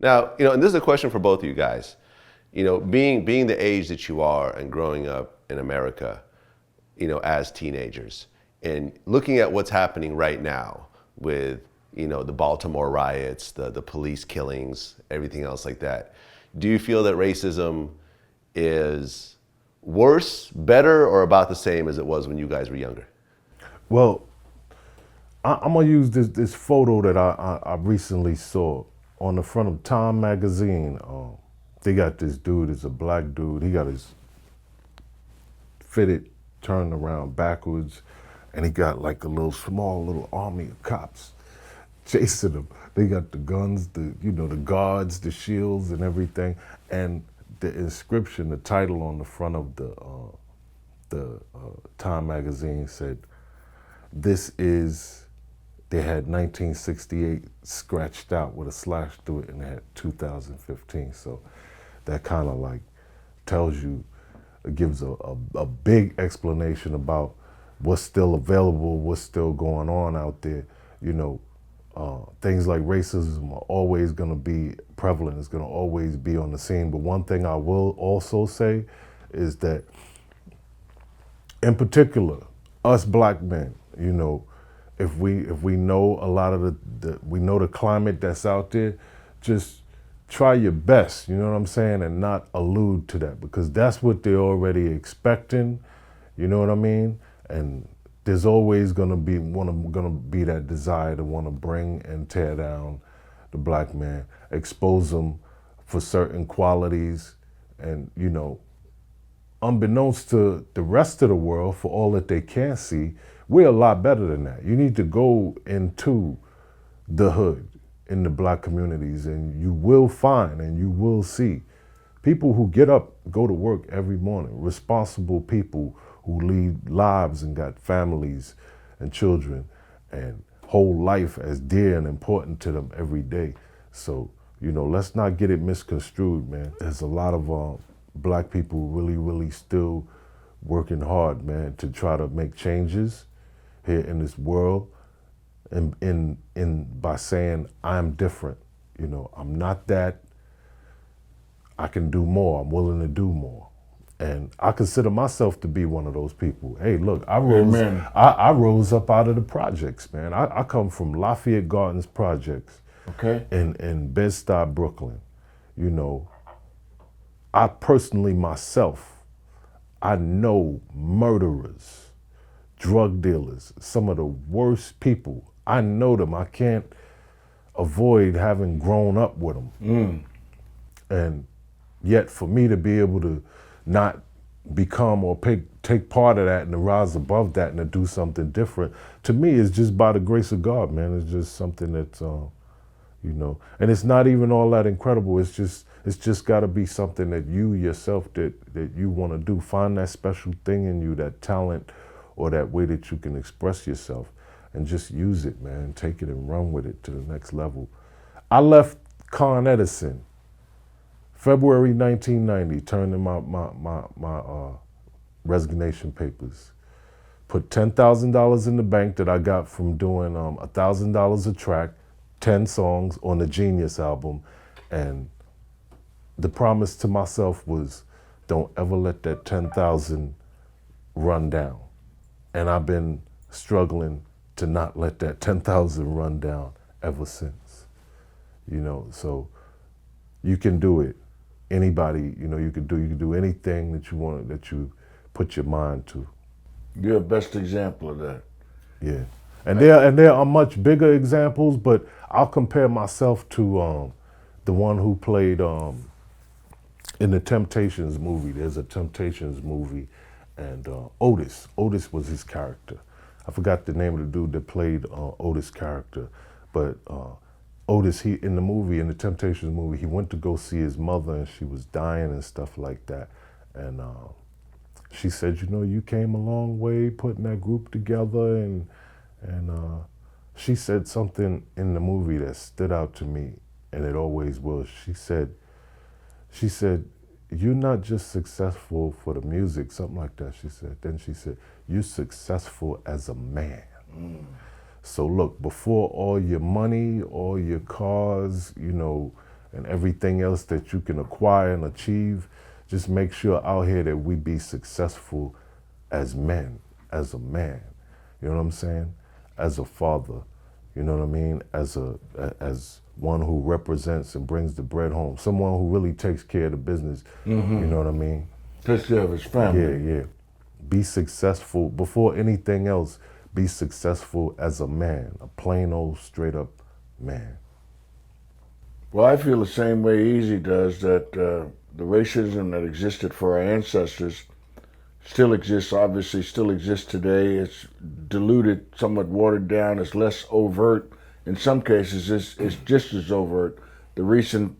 Now, and this is a question for both of you guys. Being the age that you are and growing up in America, as teenagers, and looking at what's happening right now with, the Baltimore riots, the police killings, everything else like that. Do you feel that racism is worse, better, or about the same as it was when you guys were younger? Well, I'm gonna use this photo that I recently saw on the front of Time magazine. They got this dude, it's a black dude. He got his fitted turned around backwards, and he got like a small little army of cops chasing him. They got the guns, the guards, the shields, and everything. And the inscription, the title on the front of the Time magazine said, "This is." They had 1968 scratched out with a slash through it, and they had 2015. So that kind of like tells you, it gives a big explanation about what's still available, what's still going on out there. Things like racism are always going to be prevalent. It's going to always be on the scene. But one thing I will also say is that, in particular, us black men, if we know a lot of we know the climate that's out there, just try your best, you know what I'm saying, and not allude to that, because that's what they're already expecting, you know what I mean? And there's always gonna be that desire to want to bring and tear down the black man, expose them for certain qualities, and unbeknownst to the rest of the world, for all that they can't see, we're a lot better than that. You need to go into the hood in the black communities, and you will find and you will see people who get up, go to work every morning, responsible people who lead lives and got families and children and hold life as dear and important to them every day. So, let's not get it misconstrued, man. There's a lot of black people really, really still working hard, man, to try to make changes here in this world, and by saying I'm different. I'm not that. I can do more. I'm willing to do more, and I consider myself to be one of those people. Hey, look, I rose up out of the projects, man. I come from Lafayette Gardens projects, okay, in Bed-Stuy, Brooklyn. I personally myself, I know murderers, drug dealers, some of the worst people. I know them. I can't avoid having grown up with them. And yet for me to be able to not become or take part of that and to rise above that and to do something different, to me is just by the grace of God, man. It's just something that's, and it's not even all that incredible. It's just got to be something that you yourself, that you want to do. Find that special thing in you, that talent or that way that you can express yourself, and just use it, man. Take it and run with it to the next level. I left Con Edison February 1990, turned in my resignation papers. Put $10,000 in the bank that I got from doing $1,000 a track, 10 songs on the Genius album. And the promise to myself was, don't ever let that 10,000 run down. And I've been struggling to not let that 10,000 run down ever since. So you can do it. Anybody, you can do anything that you want, that you put your mind to. You're the best example of that. Yeah. And there are much bigger examples, but I'll compare myself to the one who played in the Temptations movie. There's a Temptations movie, and Otis was his character. I forgot the name of the dude that played Otis' character, but Otis, in the Temptations movie, he went to go see his mother, and she was dying and stuff like that. And she said, you came a long way putting that group together, and she said something in the movie that stood out to me, and it always will. She said, you're not just successful for the music, something like that, she said. Then she said, you're successful as a man. So look, before all your money, all your cars, and everything else that you can acquire and achieve, just make sure out here that we be successful as men, as a man. You know what I'm saying? As a father, you know what I mean? As one who represents and brings the bread home. Someone who really takes care of the business. You know what I mean? Takes care of his family. Yeah. Be successful, before anything else, be successful as a man, a plain old straight up man. Well, I feel the same way Easy does, that the racism that existed for our ancestors still exists, obviously still exists today. It's diluted, somewhat watered down, it's less overt. In some cases, it's just as overt. The recent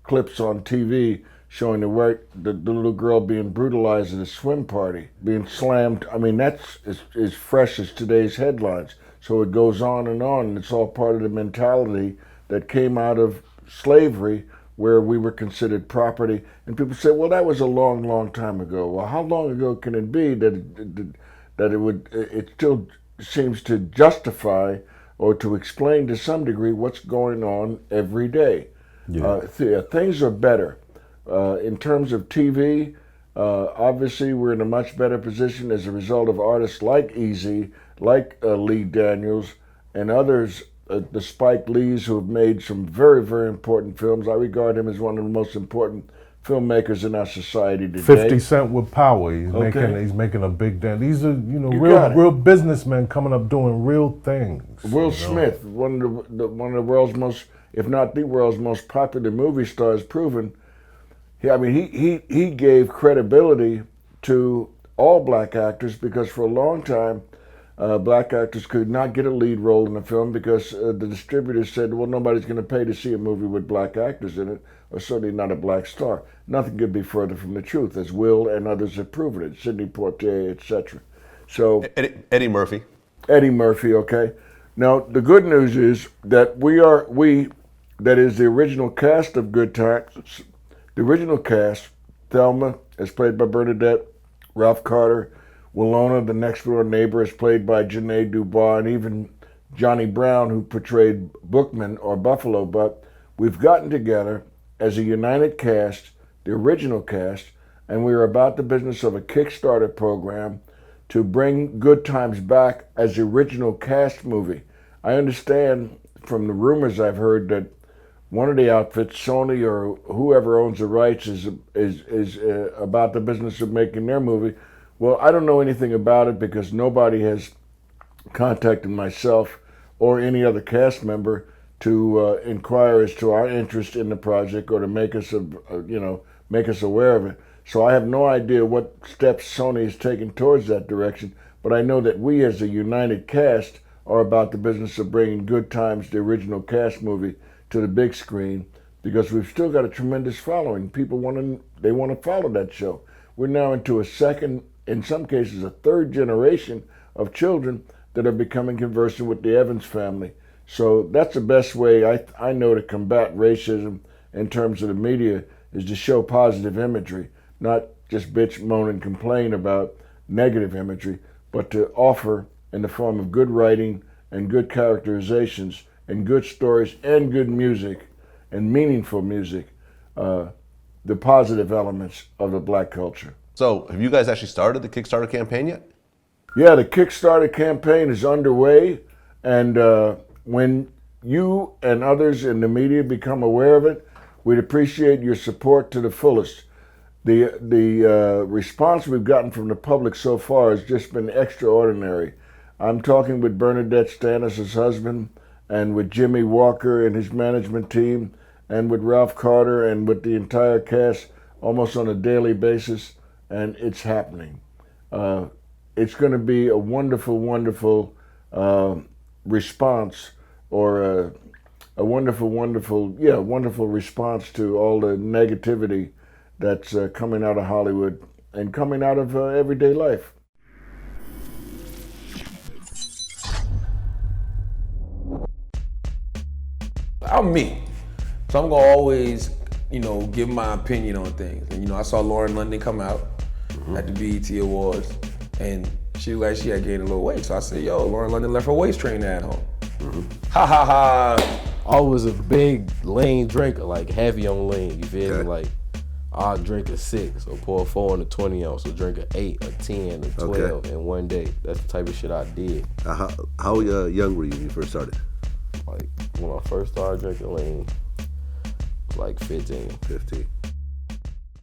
clips on TV showing the little girl being brutalized at a swim party, being slammed. I mean, that's as fresh as today's headlines. So it goes on, and it's all part of the mentality that came out of slavery, where we were considered property. And people say, well, that was a long, long time ago. Well, how long ago can it be that it still seems to justify or to explain to some degree what's going on every day? Yeah. Things are better. In terms of TV, obviously we're in a much better position as a result of artists like Easy, like Lee Daniels, and others, the Spike Lees, who have made some very, very important films. I regard him as one of the most important filmmakers in our society today. 50 Cent with power. He's making a big dent. These are, real businessmen coming up doing real things. Will Smith, one of the world's most, if not the world's most popular movie stars, proven. He gave credibility to all black actors, because for a long time, black actors could not get a lead role in a film because the distributors said, well, nobody's going to pay to see a movie with black actors in it, or certainly not a black star. Nothing could be further from the truth, as Will and others have proven it, Sidney Poitier, etc. So Eddie Murphy. Eddie Murphy, okay. Now, the good news is that that is the original cast of Good Times. The original cast, Thelma, is played by Bernadette, Ralph Carter, Willona, the next door neighbor, is played by Janae Dubois, and even Johnny Brown, who portrayed Bookman or Buffalo Butt. We've gotten together as a united cast, the original cast, and we are about the business of a Kickstarter program to bring Good Times back as the original cast movie. I understand from the rumors I've heard that one of the outfits, Sony or whoever owns the rights, is about the business of making their movie. Well, I don't know anything about it because nobody has contacted myself or any other cast member to inquire as to our interest in the project or to make us aware of it. So I have no idea what steps Sony is taking towards that direction, but I know that we as a united cast are about the business of bringing Good Times, the original cast movie, to the big screen, because we've still got a tremendous following. People want to follow that show. We're now into a second, in some cases a third generation of children that are becoming conversant with the Evans family. So that's the best way I know to combat racism in terms of the media, is to show positive imagery, not just bitch, moan, and complain about negative imagery, but to offer in the form of good writing and good characterizations and good stories and good music and meaningful music, the positive elements of the black culture. So have you guys actually started the Kickstarter campaign yet? Yeah, the Kickstarter campaign is underway, and when you and others in the media become aware of it, we'd appreciate your support to the fullest. The response we've gotten from the public so far has just been extraordinary. I'm talking with Bernadette Stannis' husband, and with Jimmy Walker and his management team, and with Ralph Carter, and with the entire cast almost on a daily basis, and it's happening. It's going to be a wonderful, wonderful response, or a wonderful response to all the negativity that's coming out of Hollywood and coming out of everyday life. I'm me, so I'm gonna always, give my opinion on things. And I saw Lauren London come out at the BET Awards, and she was like, she had gained a little weight. So I said, yo, Lauren London left her waist trainer at home. Ha ha ha! I was a big lean drinker, like heavy on lean. You feel me? Like I'll drink a 6 or pour a 4 in a 20 ounce or drink a 8 or 10 or 12 in one day. That's the type of shit I did. How young were you when you first started? Like when I first started drinking lean, like 15. 15.